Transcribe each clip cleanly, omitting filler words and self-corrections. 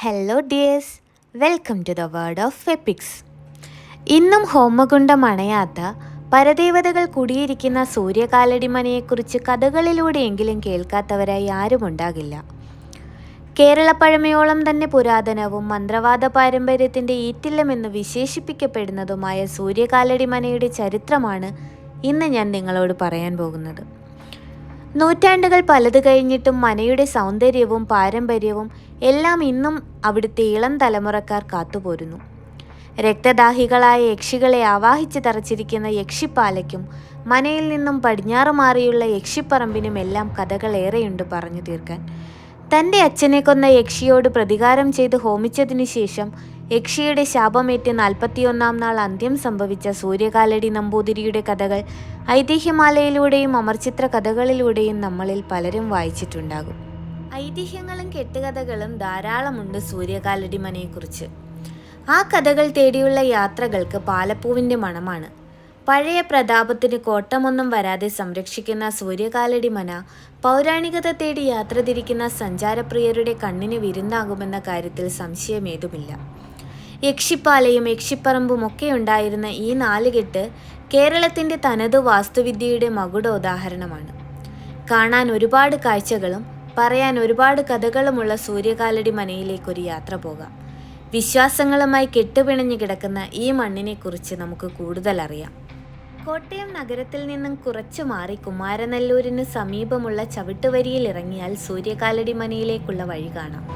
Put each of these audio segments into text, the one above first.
Hello dears, welcome to the world of epics. ഇന്നും ഹോമകുണ്ഡം അണയാത്ത പരദേവതകൾ കുടിയിരിക്കുന്ന സൂര്യകാലടിമനയെക്കുറിച്ച് കഥകളിലൂടെയെങ്കിലും കേൾക്കാത്തവരായി ആരുമുണ്ടാകില്ല. കേരളപ്പഴമയോളം തന്നെ പുരാതനവും മന്ത്രവാദ പാരമ്പര്യത്തിൻ്റെ ഈറ്റില്ലമെന്ന് വിശേഷിപ്പിക്കപ്പെടുന്നതുമായ സൂര്യകാലടിമനയുടെ ചരിത്രമാണ് ഇന്ന് ഞാൻ നിങ്ങളോട് പറയാൻ പോകുന്നത്. നൂറ്റാണ്ടുകൾ പലത് കഴിഞ്ഞിട്ടും മനയുടെ സൗന്ദര്യവും പാരമ്പര്യവും എല്ലാം ഇന്നും അവിടുത്തെ ഇളം തലമുറക്കാർ കാത്തുപോരുന്നു. രക്തദാഹികളായ യക്ഷികളെ ആവാഹിച്ച് തറച്ചിരിക്കുന്ന യക്ഷിപ്പാലയ്ക്കും മനയിൽ നിന്നും പടിഞ്ഞാറ് മാറിയുള്ള യക്ഷിപ്പറമ്പിനുമെല്ലാം കഥകളേറെയുണ്ട് പറഞ്ഞു തീർക്കാൻ. തൻ്റെ അച്ഛനെ കൊന്ന യക്ഷിയോട് പ്രതികാരം ചെയ്ത് ഹോമിച്ചതിനു ശേഷം യക്ഷിയുടെ ശാപമേറ്റ് 41-ാം നാൾ അന്ത്യം സംഭവിച്ച സൂര്യകാലടി നമ്പൂതിരിയുടെ കഥകൾ ഐതിഹ്യമാലയിലൂടെയും അമർചിത്ര കഥകളിലൂടെയും നമ്മളിൽ പലരും വായിച്ചിട്ടുണ്ടാകും. ഐതിഹ്യങ്ങളും കെട്ടുകഥകളും ധാരാളമുണ്ട് സൂര്യകാലടി മനയെക്കുറിച്ച്. ആ കഥകൾ തേടിയുള്ള യാത്രകൾക്ക് പാലപ്പൂവിൻ്റെ മണമാണ്. പഴയ പ്രതാപത്തിന് കോട്ടമൊന്നും വരാതെ സംരക്ഷിക്കുന്ന സൂര്യകാലടി മന പൗരാണികത തേടി യാത്ര തിരിക്കുന്ന സഞ്ചാരപ്രിയരുടെ കണ്ണിന് വിരുന്നാകുമെന്ന കാര്യത്തിൽ സംശയമേതുമില്ല. യക്ഷിപ്പാലയും യക്ഷിപ്പറമ്പും ഒക്കെ ഉണ്ടായിരുന്ന ഈ നാലുകെട്ട് കേരളത്തിൻ്റെ തനതു വാസ്തുവിദ്യയുടെ മകുടോദാഹരണമാണ്. കാണാൻ ഒരുപാട് കാഴ്ചകളും പറയാൻ ഒരുപാട് കഥകളുമുള്ള സൂര്യകാലടി മനയിലേക്കൊരു യാത്ര പോകാം. വിശ്വാസങ്ങളുമായി കെട്ടുപിണഞ്ഞു കിടക്കുന്ന ഈ മണ്ണിനെക്കുറിച്ച് നമുക്ക് കൂടുതൽ അറിയാം. കോട്ടയം നഗരത്തിൽ നിന്നും കുറച്ചു മാറി കുമാരനല്ലൂരിന് സമീപമുള്ള ചവിട്ടുവരിയിൽ ഇറങ്ങിയാൽ സൂര്യകാലടി മനയിലേക്കുള്ള വഴി കാണാം.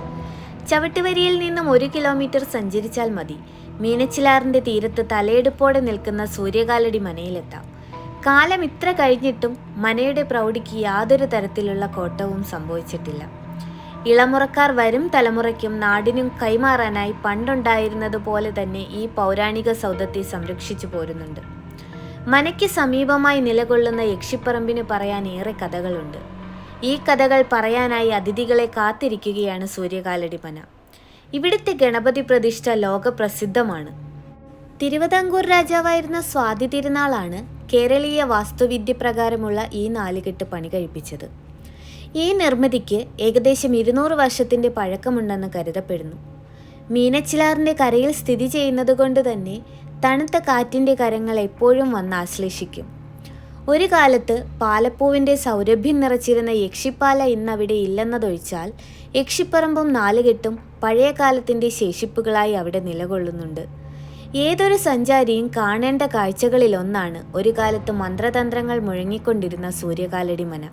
ചവിട്ടുവരിയിൽ നിന്നും 1 കിലോമീറ്റർ സഞ്ചരിച്ചാൽ മതി മീനച്ചിലാറിൻ്റെ തീരത്ത് തലയെടുപ്പോടെ നിൽക്കുന്ന സൂര്യകാലടി മനയിലെത്താം. കാലം ഇത്ര കഴിഞ്ഞിട്ടും മനയുടെ പ്രൗഢിക്ക് യാതൊരു തരത്തിലുള്ള കോട്ടവും സംഭവിച്ചിട്ടില്ല. ഇളമുറക്കാർ വരും തലമുറയ്ക്കും നാടിനും കൈമാറാനായി പണ്ടുണ്ടായിരുന്നത് പോലെ തന്നെ ഈ പൗരാണിക സൗധത്തെ സംരക്ഷിച്ചു പോരുന്നുണ്ട്. മനയ്ക്ക് സമീപമായി നിലകൊള്ളുന്ന യക്ഷിപ്പറമ്പിന് പറയാൻ ഏറെ കഥകളുണ്ട്. ഈ കഥകൾ പറയാനായി അതിഥികളെ കാത്തിരിക്കുകയാണ് സൂര്യകാലടി മന. ഇവിടുത്തെ ഗണപതി പ്രതിഷ്ഠ ലോകപ്രസിദ്ധമാണ്. തിരുവിതാംകൂർ രാജാവായിരുന്ന സ്വാതി തിരുനാളാണ് കേരളീയ വാസ്തുവിദ്യ പ്രകാരമുള്ള ഈ നാലുകെട്ട് പണി കഴിപ്പിച്ചത്. ഈ നിർമ്മിതിക്ക് ഏകദേശം 200 വർഷത്തിൻ്റെ പഴക്കമുണ്ടെന്ന് കരുതപ്പെടുന്നു. മീനച്ചിലാറിൻ്റെ കരയിൽ സ്ഥിതി ചെയ്യുന്നത് കൊണ്ട് തന്നെ തണുത്ത കാറ്റിൻ്റെ കരങ്ങൾ എപ്പോഴും വന്ന് ആശ്ലേഷിക്കും. ഒരു കാലത്ത് പാലപ്പൂവിൻ്റെ സൗരഭ്യം നിറച്ചിരുന്ന യക്ഷിപ്പാല ഇന്നവിടെ ഇല്ലെന്നതൊഴിച്ചാൽ യക്ഷിപ്പറമ്പും നാലുകെട്ടും പഴയ കാലത്തിൻ്റെ ശേഷിപ്പുകളായി അവിടെ നിലകൊള്ളുന്നുണ്ട്. ഏതൊരു സഞ്ചാരിയും കാണേണ്ട കാഴ്ചകളിലൊന്നാണ് ഒരു കാലത്ത് മന്ത്രതന്ത്രങ്ങൾ മുഴങ്ങിക്കൊണ്ടിരുന്ന സൂര്യകാലടി മന.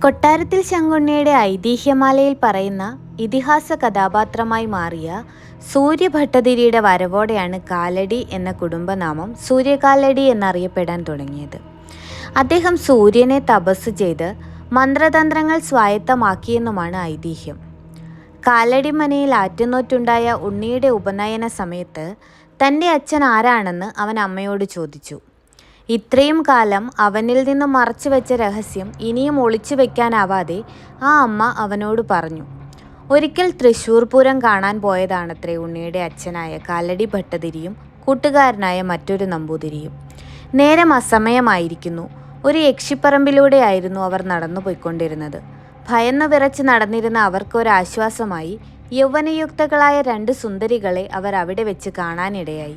കൊട്ടാരത്തിൽ ശങ്കുണ്ണിയുടെ ഐതിഹ്യമാലയിൽ പറയുന്ന ഇതിഹാസ കഥാപാത്രമായി മാറിയ സൂര്യഭട്ടതിരിയുടെ വരവോടെയാണ് കാലടി എന്ന കുടുംബനാമം സൂര്യകാലടി എന്നറിയപ്പെടാൻ തുടങ്ങിയത്. അദ്ദേഹം സൂര്യനെ തപസ് ചെയ്ത് മന്ത്രതന്ത്രങ്ങൾ സ്വായത്തമാക്കിയെന്നുമാണ് ഐതിഹ്യം. കാലടി മനയിൽ ആറ്റുനോറ്റുണ്ടായ ഉണ്ണിയുടെ ഉപനയന സമയത്ത് തൻ്റെ അച്ഛൻ ആരാണെന്ന് അവൻ അമ്മയോട് ചോദിച്ചു. ഇത്രയും കാലം അവനിൽ നിന്നും മറച്ചു വെച്ച രഹസ്യം ഇനിയും ഒളിച്ചു വെക്കാനാവാതെ ആ അമ്മ അവനോട് പറഞ്ഞു. ഒരിക്കൽ തൃശ്ശൂർ പൂരം കാണാൻ പോയതാണത്രേ ഉണ്ണിയുടെ അച്ഛനായ കാലടി ഭട്ടതിരിയും കൂട്ടുകാരനായ മറ്റൊരു നമ്പൂതിരിയും. നേരം അസമയമായിരിക്കുന്നു. ഒരു യക്ഷിപ്പറമ്പിലൂടെയായിരുന്നു അവർ നടന്നു പോയിക്കൊണ്ടിരുന്നത്. ഭയന്നു വിറച്ച് നടന്നിരുന്ന അവർക്കൊരാശ്വാസമായി യൗവനയുക്തകളായ 2 സുന്ദരികളെ അവർ അവിടെ വെച്ച് കാണാനിടയായി.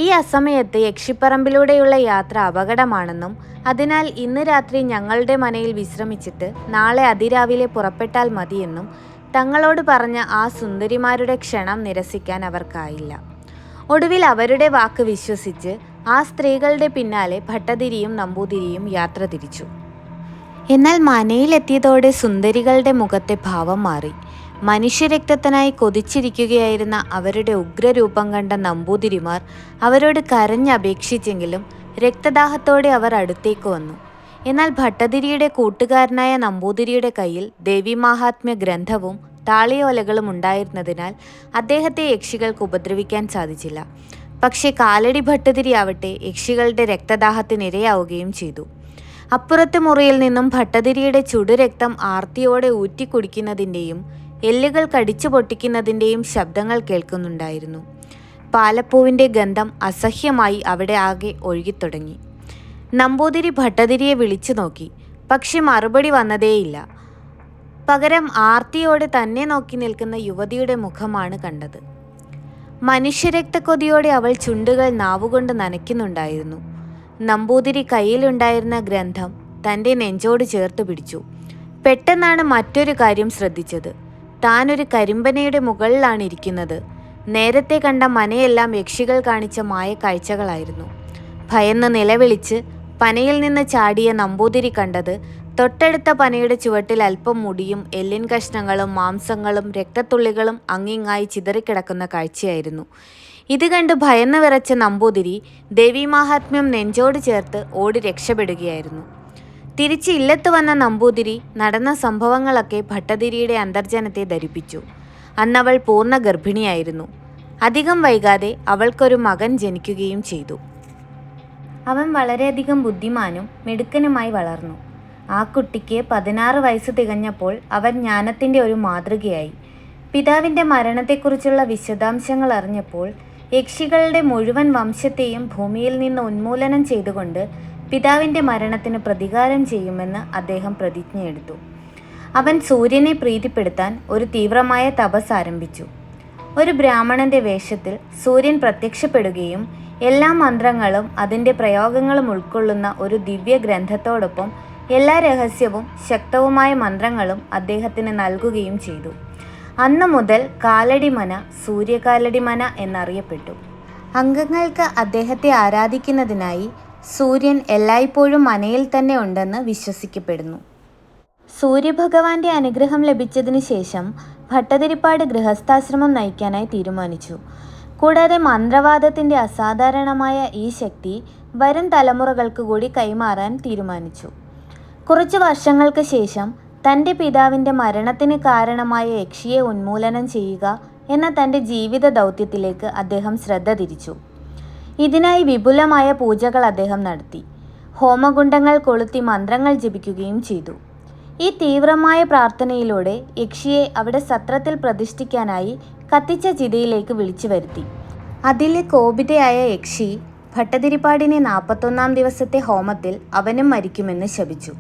ഈ അസമയത്ത് യക്ഷിപ്പറമ്പിലൂടെയുള്ള യാത്ര അപകടമാണെന്നും അതിനാൽ ഇന്ന് രാത്രി ഞങ്ങളുടെ മനയിൽ വിശ്രമിച്ചിട്ട് നാളെ അതിരാവിലെ പുറപ്പെട്ടാൽ മതിയെന്നും തങ്ങളോട് പറഞ്ഞ ആ സുന്ദരിമാരുടെ ക്ഷണം നിരസിക്കാൻ അവർക്കായില്ല. ഒടുവിൽ അവരുടെ വാക്ക് വിശ്വസിച്ച് ആ സ്ത്രീകളുടെ പിന്നാലെ ഭട്ടതിരിയും നമ്പൂതിരിയും യാത്ര തിരിച്ചു. എന്നാൽ മനയിലെത്തിയതോടെ സുന്ദരികളുടെ മുഖത്തെ ഭാവം മാറി. മനുഷ്യരക്തത്തിനായി കൊതിച്ചിരിക്കുകയായിരുന്ന അവരുടെ ഉഗ്രരൂപം കണ്ട നമ്പൂതിരിമാർ അവരോട് കരഞ്ഞപേക്ഷിച്ചെങ്കിലും രക്തദാഹത്തോടെ അവർ അടുത്തേക്ക് വന്നു. എന്നാൽ ഭട്ടതിരിയുടെ കൂട്ടുകാരനായ നമ്പൂതിരിയുടെ കയ്യിൽ ദേവീമാഹാത്മ്യ ഗ്രന്ഥവും താളിയോലകളും ഉണ്ടായിരുന്നതിനാൽ അദ്ദേഹത്തെ യക്ഷികൾക്ക് ഉപദ്രവിക്കാൻ സാധിച്ചില്ല. പക്ഷേ കാലടി ഭട്ടതിരി ആവട്ടെ യക്ഷികളുടെ രക്തദാഹത്തിനിരയാവുകയും ചെയ്തു. അപ്പുറത്തെ മുറിയിൽ നിന്നും ഭട്ടതിരിയുടെ ചുടുരക്തം ആർത്തിയോടെ ഊറ്റിക്കുടിക്കുന്നതിൻ്റെയും എല്ലുകൾ കടിച്ചു പൊട്ടിക്കുന്നതിൻ്റെയും ശബ്ദങ്ങൾ കേൾക്കുന്നുണ്ടായിരുന്നു. പാലപ്പൂവിൻ്റെ ഗന്ധം അസഹ്യമായി അവിടെ ആകെ ഒഴുകിത്തുടങ്ങി. നമ്പൂതിരി ഭട്ടതിരിയെ വിളിച്ചു നോക്കി, പക്ഷെ മറുപടി വന്നതേയില്ല. പകരം ആർത്തിയോടെ തന്നെ നോക്കി നിൽക്കുന്ന യുവതിയുടെ മുഖമാണ് കണ്ടത്. മനുഷ്യരക്തക്കൊതിയോടെ അവൾ ചുണ്ടുകൾ നാവുകൊണ്ട് നനയ്ക്കുന്നുണ്ടായിരുന്നു. നമ്പൂതിരി കയ്യിലുണ്ടായിരുന്ന ഗ്രന്ഥം തൻ്റെ നെഞ്ചോട് ചേർത്ത് പിടിച്ചു. പെട്ടെന്നാണ് മറ്റൊരു കാര്യം ശ്രദ്ധിച്ചത്. താനൊരു കരിമ്പനയുടെ മുകളിലാണ് ഇരിക്കുന്നത്. നേരത്തെ കണ്ട മനയെല്ലാം യക്ഷികൾ കാണിച്ച മായ കാഴ്ചകളായിരുന്നു. ഭയന്ന് നിലവിളിച്ച് പനയിൽ നിന്ന് ചാടിയ നമ്പൂതിരി കണ്ടത് തൊട്ടടുത്ത പനയുടെ ചുവട്ടിൽ അല്പം മുടിയും എല്ലിൻ കഷ്ണങ്ങളും മാംസങ്ങളും രക്തത്തുള്ളികളും അങ്ങിങ്ങായി ചിതറിക്കിടക്കുന്ന കാഴ്ചയായിരുന്നു. ഇത് കണ്ട് ഭയന്ന് വിറച്ച നമ്പൂതിരി ദേവീമാഹാത്മ്യം നെഞ്ചോട് ചേർത്ത് ഓടി രക്ഷപ്പെടുകയായിരുന്നു. തിരിച്ച് ഇല്ലത്ത് വന്ന നമ്പൂതിരി നടന്ന സംഭവങ്ങളൊക്കെ ഭട്ടതിരിയുടെ അന്തർജനത്തെ ധരിപ്പിച്ചു. അന്നവൾ പൂർണ്ണ ഗർഭിണിയായിരുന്നു. അധികം വൈകാതെ അവൾക്കൊരു മകൻ ജനിക്കുകയും ചെയ്തു. അവൻ വളരെയധികം ബുദ്ധിമാനും മിടുക്കനുമായി വളർന്നു. ആ കുട്ടിക്ക് 16 വയസ്സ് തികഞ്ഞപ്പോൾ അവൻ ജ്ഞാനത്തിൻ്റെ ഒരു മാതൃകയായി. പിതാവിൻ്റെ മരണത്തെക്കുറിച്ചുള്ള വിശദാംശങ്ങൾ അറിഞ്ഞപ്പോൾ യക്ഷികളുടെ മുഴുവൻ വംശത്തെയും ഭൂമിയിൽ നിന്ന് ഉന്മൂലനം ചെയ്തുകൊണ്ട് പിതാവിൻ്റെ മരണത്തിന് പ്രതികാരം ചെയ്യുമെന്ന് അദ്ദേഹം പ്രതിജ്ഞയെടുത്തു. അവൻ സൂര്യനെ പ്രീതിപ്പെടുത്താൻ ഒരു തീവ്രമായ തപസ് ആരംഭിച്ചു. ഒരു ബ്രാഹ്മണന്റെ വേഷത്തിൽ സൂര്യൻ പ്രത്യക്ഷപ്പെടുകയും എല്ലാ മന്ത്രങ്ങളും അതിൻ്റെ പ്രയോഗങ്ങളും ഉൾക്കൊള്ളുന്ന ഒരു ദിവ്യ ഗ്രന്ഥത്തോടൊപ്പം എല്ലാ രഹസ്യവും ശക്തവുമായ മന്ത്രങ്ങളും അദ്ദേഹത്തിന് നൽകുകയും ചെയ്തു. അന്നു മുതൽ കാലടിമന സൂര്യകാലടിമന എന്നറിയപ്പെട്ടു. അംഗങ്ങൾക്ക് അദ്ദേഹത്തെ ആരാധിക്കുന്നതിനായി സൂര്യൻ എല്ലായ്പ്പോഴും മനയിൽ തന്നെ ഉണ്ടെന്ന് വിശ്വസിക്കപ്പെടുന്നു. സൂര്യഭഗവാന്റെ അനുഗ്രഹം ലഭിച്ചതിന് ശേഷം ഭട്ടതിരിപ്പാട് ഗൃഹസ്ഥാശ്രമം നയിക്കാനായി തീരുമാനിച്ചു. കൂടാതെ മന്ത്രവാദത്തിൻ്റെ അസാധാരണമായ ഈ ശക്തി വരും തലമുറകൾക്ക് കൂടി കൈമാറാൻ തീരുമാനിച്ചു. കുറച്ചു വർഷങ്ങൾക്ക് ശേഷം തൻ്റെ പിതാവിൻ്റെ മരണത്തിന് കാരണമായ യക്ഷിയെ ഉന്മൂലനം ചെയ്യുക എന്ന തൻ്റെ ജീവിത ദൗത്യത്തിലേക്ക് അദ്ദേഹം ശ്രദ്ധ തിരിച്ചു. ഇതിനായി വിപുലമായ പൂജകൾ അദ്ദേഹം നടത്തി. ഹോമകുണ്ഡങ്ങൾ കൊളുത്തി മന്ത്രങ്ങൾ ജപിക്കുകയും ചെയ്തു. ഈ തീവ്രമായ പ്രാർത്ഥനയിലൂടെ യക്ഷിയെ അവിടെ സത്രത്തിൽ പ്രതിഷ്ഠിക്കാനായി കത്തിച്ച ചിതയിലേക്ക് വിളിച്ചു വരുത്തി. അതിലെ കോപിതയായ യക്ഷി ഭട്ടതിരിപ്പാടിനെ 41 ദിവസത്തെ ഹോമത്തിൽ അവനും മരിക്കുമെന്ന് ശപിച്ചു.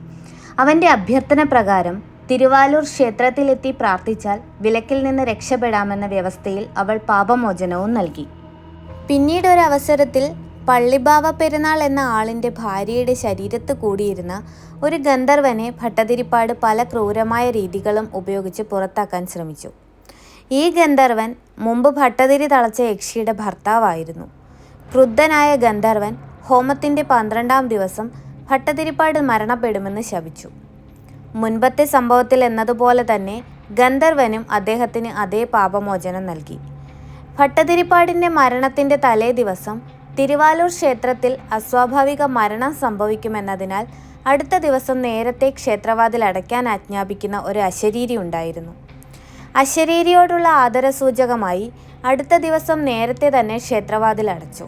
അവൻ്റെ അഭ്യർത്ഥന പ്രകാരം തിരുവാലൂർ ക്ഷേത്രത്തിലെത്തി പ്രാർത്ഥിച്ചാൽ വിലക്കിൽ നിന്ന് രക്ഷപ്പെടാമെന്ന വ്യവസ്ഥയിൽ അവൾ പാപമോചനവും നൽകി. പിന്നീട് ഒരവസരത്തിൽ പള്ളിബാവ പെരുന്നാൾ എന്ന ആളിൻ്റെ ഭാര്യയുടെ ശരീരത്ത് കൂടിയിരുന്ന ഒരു ഗന്ധർവനെ ഭട്ടതിരിപ്പാട് പല ക്രൂരമായ രീതികളും ഉപയോഗിച്ച് പുറത്താക്കാൻ ശ്രമിച്ചു. ഈ ഗന്ധർവൻ മുമ്പ് ഭട്ടതിരി തളച്ച യക്ഷിയുടെ ഭർത്താവായിരുന്നു. ക്രുദ്ധനായ ഗന്ധർവൻ ഹോമത്തിൻ്റെ 12-ാം ദിവസം ഭട്ടതിരിപ്പാട് മരണപ്പെടുമെന്ന് ശപിച്ചു. മുൻപത്തെ സംഭവത്തിൽ എന്നതുപോലെ തന്നെ ഗന്ധർവനും അദ്ദേഹത്തിന് അതേ പാപമോചനം നൽകി. ഭട്ടതിരിപ്പാടിൻ്റെ മരണത്തിൻ്റെ തലേ ദിവസം തിരുവാലൂർ ക്ഷേത്രത്തിൽ അസ്വാഭാവിക മരണം സംഭവിക്കുമെന്നതിനാൽ അടുത്ത ദിവസം നേരത്തെ ക്ഷേത്രവാതിൽ അടയ്ക്കാൻ ആജ്ഞാപിക്കുന്ന ഒരു അശരീരി ഉണ്ടായിരുന്നു. അശരീരിയോടുള്ള ആദരസൂചകമായി അടുത്ത ദിവസം നേരത്തെ തന്നെ ക്ഷേത്രവാതിൽ അടച്ചു.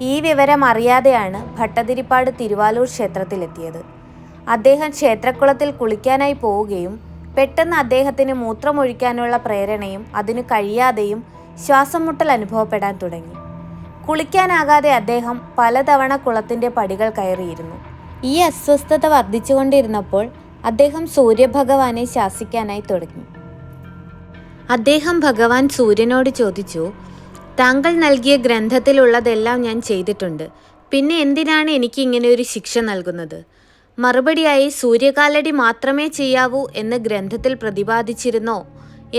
ഈ വിവരം അറിയാതെയാണ് ഭട്ടതിരിപ്പാട് തിരുവാലൂർ ക്ഷേത്രത്തിലെത്തിയത്. അദ്ദേഹം ക്ഷേത്രക്കുളത്തിൽ കുളിക്കാനായി പോവുകയും പെട്ടെന്ന് അദ്ദേഹത്തിന് മൂത്രമൊഴിക്കാനുള്ള പ്രേരണയും അതിനു കഴിയാതെയും ശ്വാസം മുട്ടൽ അനുഭവപ്പെടാൻ തുടങ്ങി. കുളിക്കാനാകാതെ അദ്ദേഹം പലതവണ കുളത്തിൻ്റെ പടികൾ കയറിയിരുന്നു. ഈ അസ്വസ്ഥത വർദ്ധിച്ചുകൊണ്ടിരുന്നപ്പോൾ അദ്ദേഹം സൂര്യഭഗവാനെ ശാസിക്കാനായി തുടങ്ങി. അദ്ദേഹം ഭഗവാൻ സൂര്യനോട് ചോദിച്ചു, താങ്കൾ നൽകിയ ഗ്രന്ഥത്തിലുള്ളതെല്ലാം ഞാൻ ചെയ്തിട്ടുണ്ട്, പിന്നെ എന്തിനാണ് എനിക്ക് ഇങ്ങനെ ഒരു ശിക്ഷ നൽകുന്നത്? മറുപടിയായി സൂര്യകാലടി മാത്രമേ ചെയ്യാവൂ എന്ന് ഗ്രന്ഥത്തിൽ പ്രതിപാദിച്ചിരുന്നോ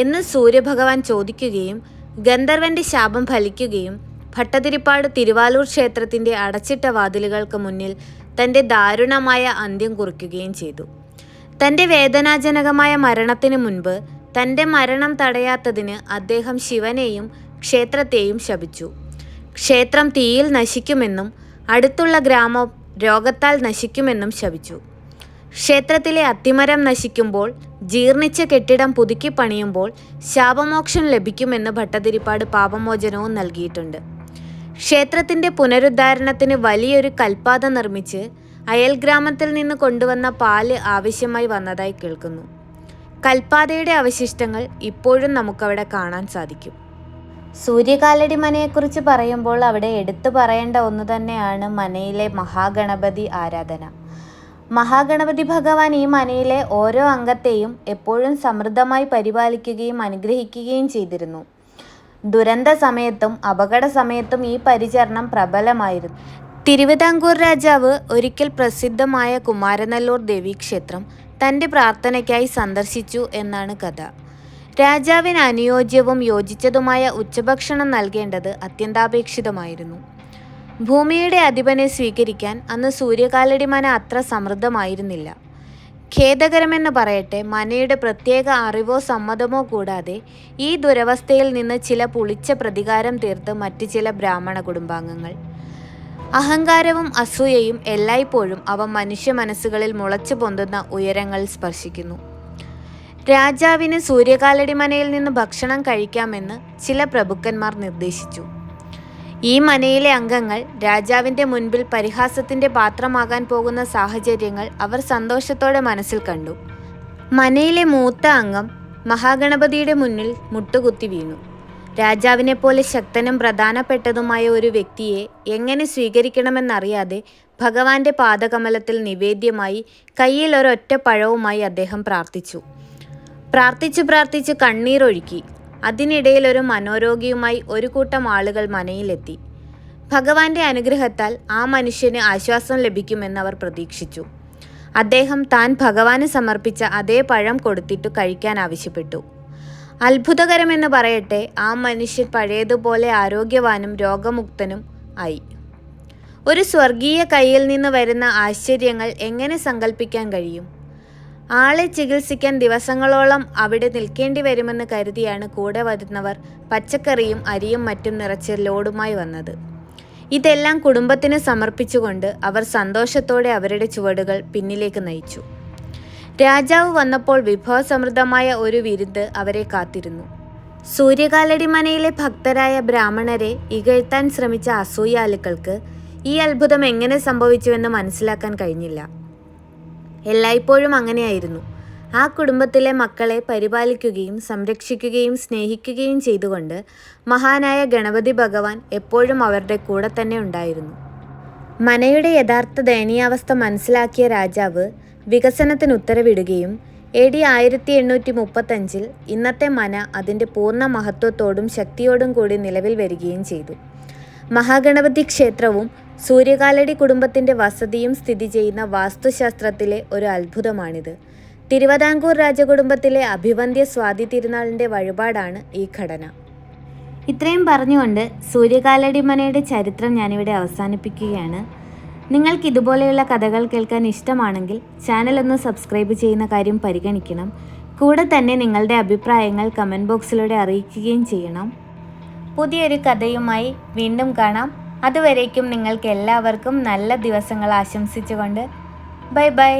എന്ന് സൂര്യഭഗവാൻ ചോദിക്കുകയും ഗന്ധർവന്റെ ശാപം ഫലിക്കുകയും ഭട്ടതിരിപ്പാട് തിരുവാലൂർ ക്ഷേത്രത്തിൻ്റെ അടച്ചിട്ട വാതിലുകൾക്ക് മുന്നിൽ തൻ്റെ ദാരുണമായ അന്ത്യം കുറിക്കുകയും ചെയ്തു. തൻ്റെ വേദനാജനകമായ മരണത്തിന് മുൻപ് തൻ്റെ മരണം തടയാത്തതിന് അദ്ദേഹം ശിവനെയും ക്ഷേത്രത്തെയും ശപിച്ചു. ക്ഷേത്രം തീയിൽ നശിക്കുമെന്നും അടുത്തുള്ള ഗ്രാമം രോഗത്താൽ നശിക്കുമെന്നും ശപിച്ചു. ക്ഷേത്രത്തിലെ അത്തിമരം നശിക്കുമ്പോൾ ജീർണിച്ച കെട്ടിടം പുതുക്കി പണിയുമ്പോൾ ശാപമോക്ഷം ലഭിക്കുമെന്ന് ഭട്ടതിരിപ്പാട് പാപമോചനവും നൽകിയിട്ടുണ്ട്. ക്ഷേത്രത്തിൻ്റെ പുനരുദ്ധാരണത്തിന് വലിയൊരു കൽപ്പാത നിർമ്മിച്ച് അയൽ ഗ്രാമത്തിൽ നിന്ന് കൊണ്ടുവന്ന പാല് ആവശ്യമായി വന്നതായി കേൾക്കുന്നു. കൽപ്പാതയുടെ അവശിഷ്ടങ്ങൾ ഇപ്പോഴും നമുക്കവിടെ കാണാൻ സാധിക്കും. സൂര്യകാലടി മനയെക്കുറിച്ച് പറയുമ്പോൾ അവിടെ എടുത്തു പറയേണ്ട ഒന്ന് തന്നെയാണ് മനയിലെ മഹാഗണപതി ആരാധന. മഹാഗണപതി ഭഗവാൻ ഈ മനയിലെ ഓരോ അംഗത്തെയും എപ്പോഴും സമൃദ്ധമായി പരിപാലിക്കുകയും അനുഗ്രഹിക്കുകയും ചെയ്തിരുന്നു. ദുരന്ത സമയത്തും അപകട സമയത്തും ഈ പരിചരണം പ്രബലമായിരുന്നു. തിരുവിതാംകൂർ രാജാവ് ഒരിക്കൽ പ്രസിദ്ധമായ കുമാരനല്ലൂർ ദേവീക്ഷേത്രം തൻ്റെ പ്രാർത്ഥനയ്ക്കായി സന്ദർശിച്ചു എന്നാണ് കഥ. രാജാവിന് അനുയോജ്യവും യോജിച്ചതുമായ ഉച്ചഭക്ഷണം നൽകേണ്ടത് അത്യന്താപേക്ഷിതമായിരുന്നു. ഭൂമിയുടെ അധിപനെ സ്വീകരിക്കാൻ അന്ന് സൂര്യകാലടി മന അത്ര സമൃദ്ധമായിരുന്നില്ല. ഖേദകരമെന്ന് പറയട്ടെ, മനയുടെ പ്രത്യേക അറിവോ സമ്മതമോ കൂടാതെ ഈ ദുരവസ്ഥയിൽ നിന്ന് ചില പുളിച്ച പ്രതികാരം തീർത്ത് മറ്റ് ചില ബ്രാഹ്മണ കുടുംബാംഗങ്ങൾ. അഹങ്കാരവും അസൂയയും എല്ലായ്പ്പോഴും അവ മനുഷ്യ മനസ്സുകളിൽ മുളച്ചു പൊന്തുന്ന ഉയരങ്ങൾ സ്പർശിക്കുന്നു. രാജാവിന് സൂര്യകാലടി മനയിൽ നിന്ന് ഭക്ഷണം കഴിക്കാമെന്ന് ചില പ്രഭുക്കന്മാർ നിർദ്ദേശിച്ചു. ഈ മനയിലെ അംഗങ്ങൾ രാജാവിൻ്റെ മുൻപിൽ പരിഹാസത്തിൻ്റെ പാത്രമാകാൻ പോകുന്ന സാഹചര്യങ്ങൾ അവർ സന്തോഷത്തോടെ മനസ്സിൽ കണ്ടു. മനയിലെ മൂത്ത അംഗം മഹാഗണപതിയുടെ മുന്നിൽ മുട്ടുകുത്തി വീണു. രാജാവിനെപ്പോലെ ശക്തനും പ്രധാനപ്പെട്ടതുമായ ഒരു വ്യക്തിയെ എങ്ങനെ സ്വീകരിക്കണമെന്നറിയാതെ ഭഗവാന്റെ പാദകമലത്തിൽ നിവേദ്യമായി കയ്യിൽ ഒരൊറ്റ പഴവുമായി അദ്ദേഹം പ്രാർത്ഥിച്ചു. പ്രാർത്ഥിച്ചു കണ്ണീരൊഴുക്കി. അതിനിടയിൽ ഒരു മനോരോഗിയുമായി ഒരു കൂട്ടം ആളുകൾ മനയിലെത്തി. ഭഗവാന്റെ അനുഗ്രഹത്താൽ ആ മനുഷ്യന് ആശ്വാസം ലഭിക്കുമെന്ന് അവർ പ്രതീക്ഷിച്ചു. അദ്ദേഹം താൻ ഭഗവാന് സമർപ്പിച്ച അതേ പഴം കൊടുത്തിട്ട് കഴിക്കാൻ ആവശ്യപ്പെട്ടു. അത്ഭുതകരമെന്ന് പറയട്ടെ, ആ മനുഷ്യൻ പഴയതുപോലെ ആരോഗ്യവാനും രോഗമുക്തനും ആയി. ഒരു സ്വർഗീയ കൈയിൽ നിന്ന് വരുന്ന ആശ്ചര്യങ്ങൾ എങ്ങനെ സങ്കല്പിക്കാൻ കഴിയും? ആളെ ചികിത്സിക്കാൻ ദിവസങ്ങളോളം അവിടെ നിൽക്കേണ്ടി വരുമെന്ന് കരുതിയാണ് കൂടെ വരുന്നവർ പച്ചക്കറിയും അരിയും മറ്റും നിറച്ച് ലോഡുമായി വന്നത്. ഇതെല്ലാം കുടുംബത്തിന് സമർപ്പിച്ചുകൊണ്ട് അവർ സന്തോഷത്തോടെ അവരുടെ ചുവടുകൾ പിന്നിലേക്ക് നയിച്ചു. രാജാവ് വന്നപ്പോൾ വിഭവസമൃദ്ധമായ ഒരു വിരുന്ന് അവരെ കാത്തിരുന്നു. സൂര്യകാലടി മനയിലെ ഭക്തരായ ബ്രാഹ്മണരെ ഇകഴ്ത്താൻ ശ്രമിച്ച അസൂയാലുക്കൾക്ക് ഈ അത്ഭുതം എങ്ങനെ സംഭവിച്ചുവെന്ന് മനസ്സിലാക്കാൻ കഴിഞ്ഞില്ല. എല്ലായ്പ്പോഴും അങ്ങനെയായിരുന്നു. ആ കുടുംബത്തിലെ മക്കളെ പരിപാലിക്കുകയും സംരക്ഷിക്കുകയും സ്നേഹിക്കുകയും ചെയ്തുകൊണ്ട് മഹാനായ ഗണപതി ഭഗവാൻ എപ്പോഴും അവരുടെ കൂടെ തന്നെ ഉണ്ടായിരുന്നു. മനയുടെ യഥാർത്ഥ ദയനീയാവസ്ഥ മനസ്സിലാക്കിയ രാജാവ് വികസനത്തിന് ഉത്തരവിടുകയും AD 1835 ഇന്നത്തെ മന അതിൻ്റെ പൂർണ്ണ മഹത്വത്തോടും ശക്തിയോടും കൂടി നിലവിൽ വരികയും ചെയ്തു. മഹാഗണപതി ക്ഷേത്രവും സൂര്യകാലടി കുടുംബത്തിൻ്റെ വസതിയും സ്ഥിതി ചെയ്യുന്ന വാസ്തുശാസ്ത്രത്തിലെ ഒരു അത്ഭുതമാണിത്. തിരുവിതാംകൂർ രാജകുടുംബത്തിലെ അഭിവന്ദ്യ സ്വാതി തിരുനാളിൻ്റെ വഴിപാടാണ് ഈ ഘടന. ഇത്രയും പറഞ്ഞുകൊണ്ട് സൂര്യകാലടി മനയുടെ ചരിത്രം ഞാനിവിടെ അവസാനിപ്പിക്കുകയാണ്. നിങ്ങൾക്ക് ഇതുപോലെയുള്ള കഥകൾ കേൾക്കാൻ ഇഷ്ടമാണെങ്കിൽ ചാനൽ ഒന്ന് സബ്സ്ക്രൈബ് ചെയ്യുന്ന കാര്യം പരിഗണിക്കണം. കൂടെ തന്നെ നിങ്ങളുടെ അഭിപ്രായങ്ങൾ കമൻറ്റ് ബോക്സിലൂടെ അറിയിക്കുകയും ചെയ്യണം. പുതിയൊരു കഥയുമായി വീണ്ടും കാണാം. അതുവരേക്കും നിങ്ങൾക്ക് എല്ലാവർക്കും നല്ല ദിവസങ്ങൾ ആശംസിച്ചുകൊണ്ട് ബൈ ബൈ.